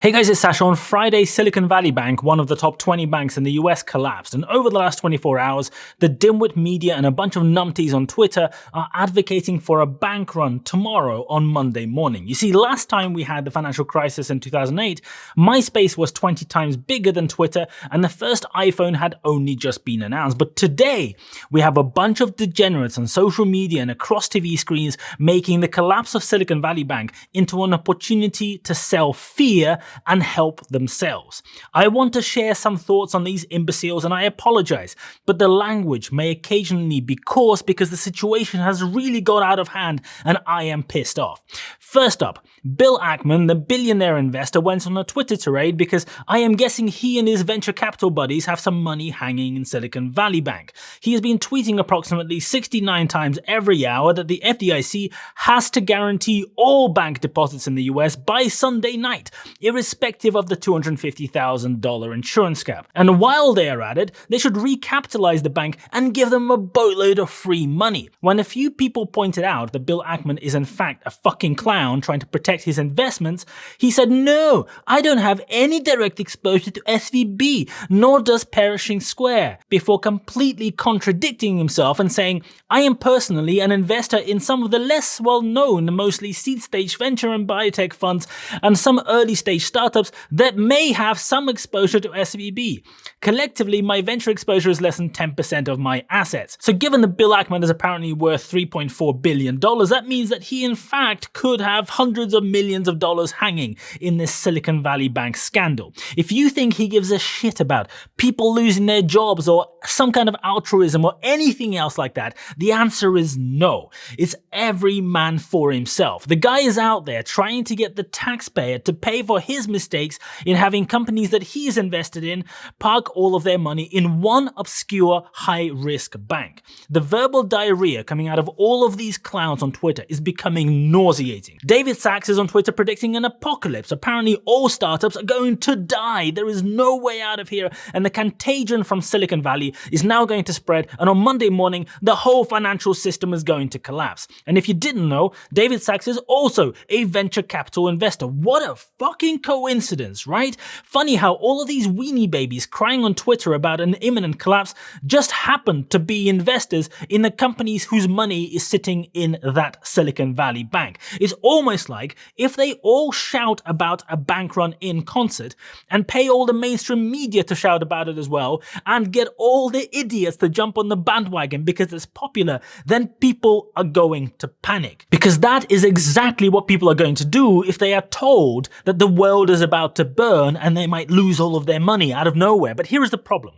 Hey guys, it's Sasha. On Friday, Silicon Valley Bank, one of the top 20 banks in the US, collapsed. And over the last 24 hours, the dimwit media and a bunch of numpties on Twitter are advocating for a bank run tomorrow on Monday morning. You see, last time we had the financial crisis in 2008, MySpace was 20 times bigger than Twitter, and the first iPhone had only just been announced. But today, we have a bunch of degenerates on social media and across TV screens making the collapse of Silicon Valley Bank into an opportunity to sell fear and help themselves. I want to share some thoughts on these imbeciles, and I apologize, but the language may occasionally be coarse because the situation has really got out of hand and I am pissed off. First up, Bill Ackman, the billionaire investor, went on a Twitter tirade because I am guessing he and his venture capital buddies have some money hanging in Silicon Valley Bank. He has been tweeting approximately 69 times every hour that the FDIC has to guarantee all bank deposits in the US by Sunday night, irrespective of the $250,000 insurance cap. And while they are at it, they should recapitalize the bank and give them a boatload of free money. When a few people pointed out that Bill Ackman is in fact a fucking clown trying to protect his investments, he said, "No, I don't have any direct exposure to SVB, nor does Pershing Square," before completely contradicting himself and saying, "I am personally an investor in some of the less well-known, mostly seed-stage venture and biotech funds and some early-stage startups that may have some exposure to SVB. Collectively, my venture exposure is less than 10% of my assets." So given that Bill Ackman is apparently worth $3.4 billion, that means that he in fact could have hundreds of millions of dollars hanging in this Silicon Valley Bank scandal. If you think he gives a shit about people losing their jobs or some kind of altruism or anything else like that, the answer is no. It's every man for himself. The guy is out there trying to get the taxpayer to pay for his mistakes in having companies that he's invested in park all of their money in one obscure high-risk bank. The verbal diarrhea coming out of all of these clowns on Twitter is becoming nauseating. David Sachs is on Twitter predicting an apocalypse. Apparently all startups are going to die. There is no way out of here, and the contagion from Silicon Valley is now going to spread, and on Monday morning, the whole financial system is going to collapse. And if you didn't know, David Sachs is also a venture capital investor. What a fucking coincidence, right? Funny how all of these weenie babies crying on Twitter about an imminent collapse just happen to be investors in the companies whose money is sitting in that Silicon Valley Bank. It's almost like if they all shout about a bank run in concert and pay all the mainstream media to shout about it as well and get all the idiots to jump on the bandwagon because it's popular, then people are going to panic. Because that is exactly what people are going to do if they are told that the world is about to burn and they might lose all of their money out of nowhere. But here is the problem.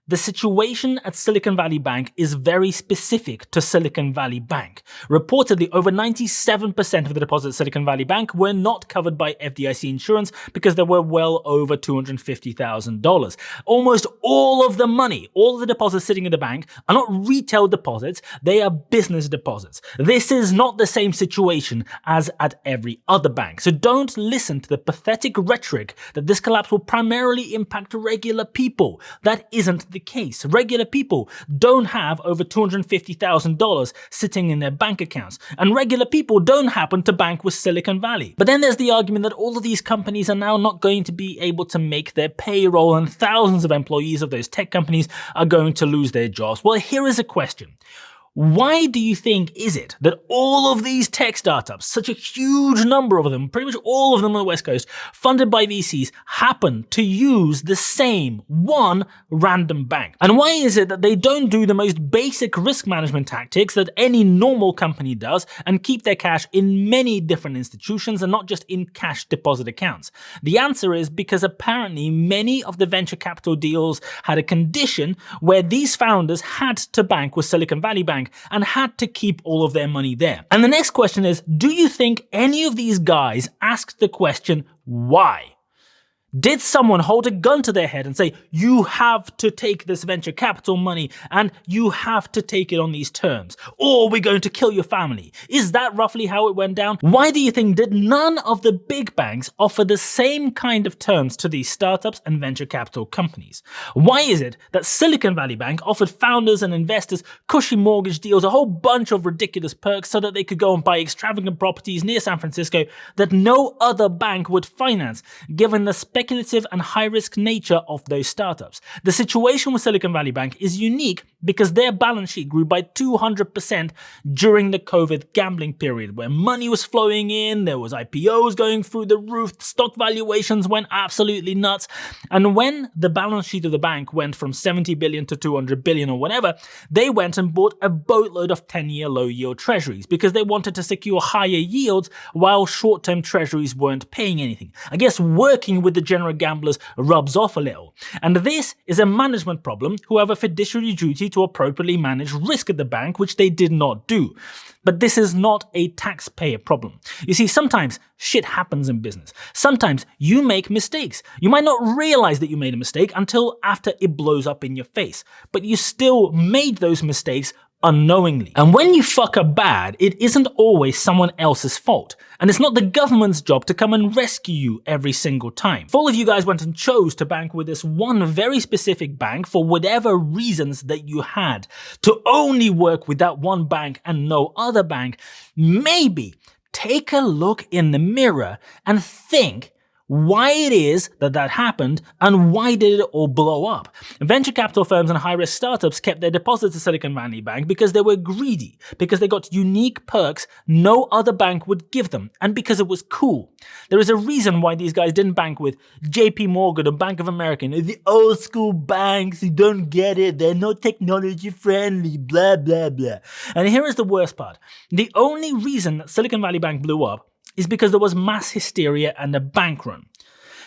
The situation at Silicon Valley Bank is very specific to Silicon Valley Bank. Reportedly, over 97% of the deposits at Silicon Valley Bank were not covered by FDIC insurance because they were well over $250,000. Almost all of the money, all of the deposits sitting in the bank are not retail deposits, they are business deposits. This is not the same situation as at every other bank. So don't listen to the pathetic rhetoric that this collapse will primarily impact regular people. That isn't the case. Regular people don't have over $250,000 sitting in their bank accounts, and regular people don't happen to bank with Silicon Valley. But then there's the argument that all of these companies are now not going to be able to make their payroll, and thousands of employees of those tech companies are going to lose their jobs. Well, here is a question. Why do you think is it that all of these tech startups, such a huge number of them, pretty much all of them on the West Coast, funded by VCs, happen to use the same one random bank? And why is it that they don't do the most basic risk management tactics that any normal company does and keep their cash in many different institutions and not just in cash deposit accounts? The answer is because apparently many of the venture capital deals had a condition where these founders had to bank with Silicon Valley Bank and had to keep all of their money there. And the next question is, do you think any of these guys asked the question, why? Did someone hold a gun to their head and say, you have to take this venture capital money and you have to take it on these terms, or we're going to kill your family? Is that roughly how it went down? Why do you think did none of the big banks offer the same kind of terms to these startups and venture capital companies? Why is it that Silicon Valley Bank offered founders and investors cushy mortgage deals, a whole bunch of ridiculous perks so that they could go and buy extravagant properties near San Francisco that no other bank would finance, given the speculative and high-risk nature of those startups? The situation with Silicon Valley Bank is unique because their balance sheet grew by 200% during the COVID gambling period, where money was flowing in, there was IPOs going through the roof, stock valuations went absolutely nuts, and when the balance sheet of the bank went from 70 billion to 200 billion or whatever, they went and bought a boatload of 10-year low-yield treasuries because they wanted to secure higher yields while short-term treasuries weren't paying anything. I guess working with the general gamblers rubs off a little. And this is a management problem who have a fiduciary duty to appropriately manage risk at the bank, which they did not do. But this is not a taxpayer problem. You see, sometimes shit happens in business. Sometimes you make mistakes. You might not realize that you made a mistake until after it blows up in your face, but you still made those mistakes unknowingly. And when you fuck up bad, it isn't always someone else's fault. And it's not the government's job to come and rescue you every single time. If all of you guys went and chose to bank with this one very specific bank for whatever reasons that you had, to only work with that one bank and no other bank, maybe take a look in the mirror and think why it is that that happened and why did it all blow up. Venture capital firms and high-risk startups kept their deposits at Silicon Valley Bank because they were greedy, because they got unique perks no other bank would give them, and because it was cool. There is a reason why these guys didn't bank with JP Morgan or Bank of America. The old school banks, you don't get it, they're not technology friendly, blah, blah, blah. And here is the worst part. The only reason that Silicon Valley Bank blew up is because there was mass hysteria and a bank run.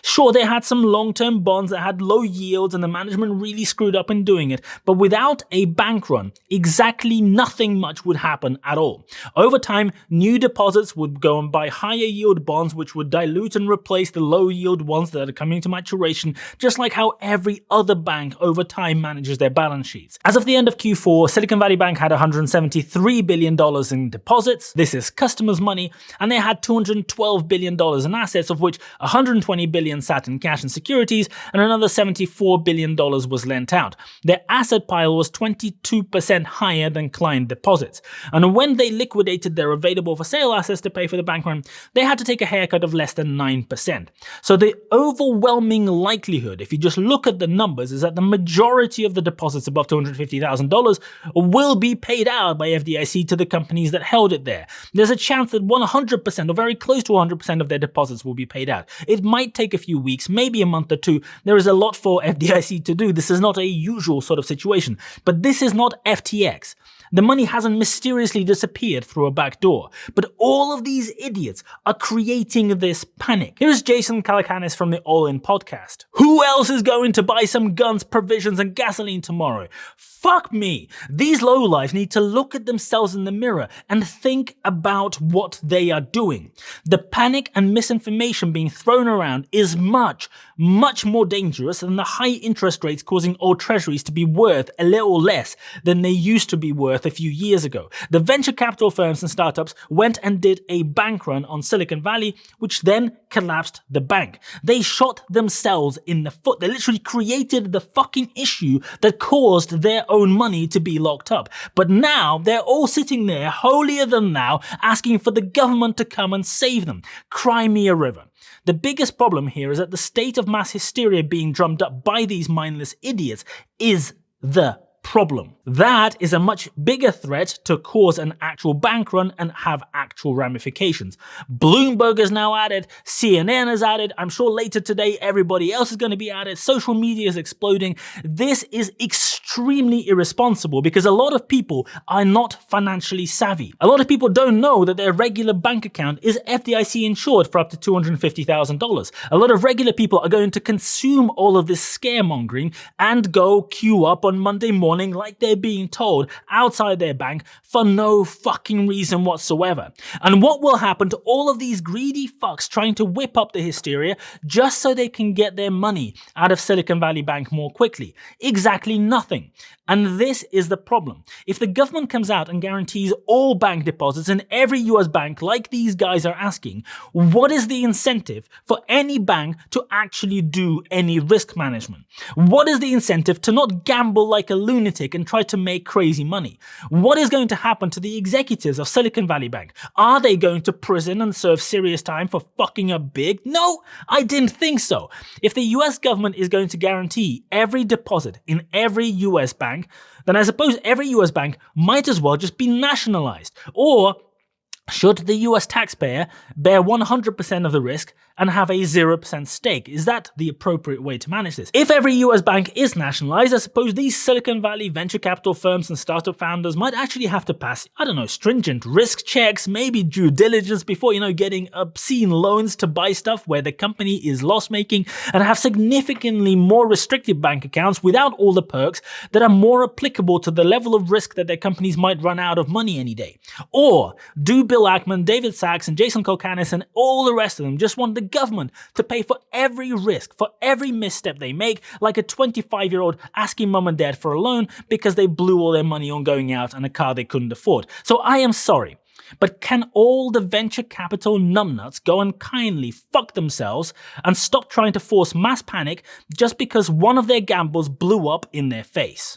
Sure, they had some long-term bonds that had low yields and the management really screwed up in doing it, but without a bank run, exactly nothing much would happen at all. Over time, new deposits would go and buy higher yield bonds which would dilute and replace the low yield ones that are coming to maturation, just like how every other bank over time manages their balance sheets. As of the end of Q4, Silicon Valley Bank had $173 billion in deposits. This is customers' money, and they had $212 billion in assets, of which $120 billion sat in cash and securities, and another $74 billion was lent out. Their asset pile was 22% higher than client deposits. And when they liquidated their available for sale assets to pay for the bank run, they had to take a haircut of less than 9%. So the overwhelming likelihood, if you just look at the numbers, is that the majority of the deposits above $250,000 will be paid out by FDIC to the companies that held it there. There's a chance that 100% or very close to 100% of their deposits will be paid out. It might take a few weeks, maybe a month or two. There is a lot for FDIC to do. This is not a usual sort of situation. But this is not FTX. The money hasn't mysteriously disappeared through a back door. But all of these idiots are creating this panic. Here's Jason Calacanis from the All In podcast. Who else is going to buy some guns, provisions, and gasoline tomorrow? Fuck me. These lowlifes need to look at themselves in the mirror and think about what they are doing. The panic and misinformation being thrown around is much, much more dangerous than the high interest rates causing old treasuries to be worth a little less than they used to be worth a few years ago. The venture capital firms and startups went and did a bank run on Silicon Valley, which then collapsed the bank. They shot themselves in the foot. They literally created the fucking issue that caused their own money to be locked up. But now they're all sitting there holier than thou, asking for the government to come and save them. Cry me a river. The biggest problem here is that the state of mass hysteria being drummed up by these mindless idiots is the problem. That is a much bigger threat to cause an actual bank run and have actual ramifications. Bloomberg is now at it, CNN is at it, I'm sure later today everybody else is going to be at it, social media is exploding. This is extremely irresponsible because a lot of people are not financially savvy. A lot of people don't know that their regular bank account is FDIC insured for up to $250,000. A lot of regular people are going to consume all of this scaremongering and go queue up on Monday morning morning like they're being told outside their bank for no fucking reason whatsoever. And what will happen to all of these greedy fucks trying to whip up the hysteria just so they can get their money out of Silicon Valley Bank more quickly? Exactly nothing. And this is the problem. If the government comes out and guarantees all bank deposits in every US bank like these guys are asking, what is the incentive for any bank to actually do any risk management? What is the incentive to not gamble like a lunatic and try to make crazy money? What is going to happen to the executives of Silicon Valley Bank? Are they going to prison and serve serious time for fucking up big? No, I didn't think so. If the US government is going to guarantee every deposit in every US bank, then I suppose every US bank might as well just be nationalized. Or should the US taxpayer bear 100% of the risk and have a 0% stake? Is that the appropriate way to manage this? If every US bank is nationalized, I suppose these Silicon Valley venture capital firms and startup founders might actually have to pass, I don't know, stringent risk checks, maybe due diligence before, getting obscene loans to buy stuff where the company is loss-making, and have significantly more restrictive bank accounts without all the perks that are more applicable to the level of risk that their companies might run out of money any day. Or do Bill Ackman, David Sachs, and Jason Kokanis and all the rest of them just want the government to pay for every risk, for every misstep they make, like a 25-year-old asking mum and dad for a loan because they blew all their money on going out and a car they couldn't afford? So I am sorry, but can all the venture capital numbnuts go and kindly fuck themselves and stop trying to force mass panic just because one of their gambles blew up in their face?